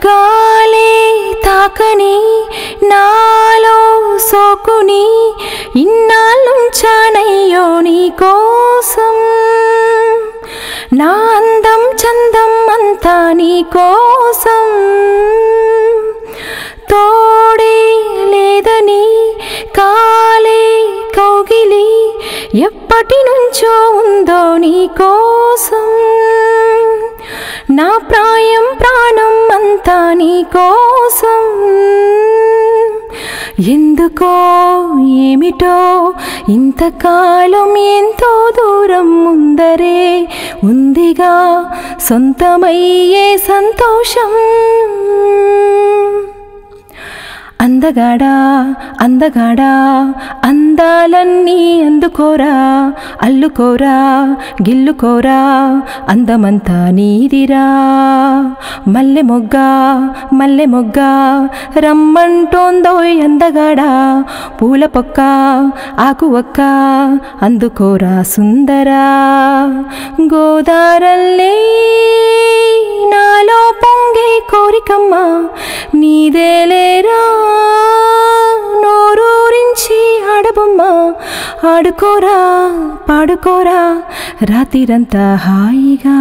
గాలే తాకని నాలో సోకుని ఇన్నాళ్ళుంచానయ్యో నీ కోసం నా అందం చందం అంతా నీ కోసం తోడే లేదని కాలే కౌగిలి ఎప్పటి నుంచో ఉందో నీ కోసం నా ప్రాయం ప్రాణం అంతా నీ కోసం ఎందుకో ఏమిటో ఇంతకాలం ఎంతో దూరం ముందరే ఉందిగా సొంతమయ్యే సంతోషం అందగాడా అందగాడా అందాలన్నీ అందుకోరా అల్లుకోరా గిల్లుకోరా అందమంతా నీదిరా మల్లె మొగ్గ రమ్మంటోందోయ్ అందగాడా పూల పొక్క ఆకు ఒక్క అందుకోరా సుందరా గోదారల్లే నాలో పొంగే కోరికమ్మ నీదేలేరా నోరూరించి ఆడబొమ్మ ఆడుకోరా పాడుకోరా రాత్రిరంతా హాయిగా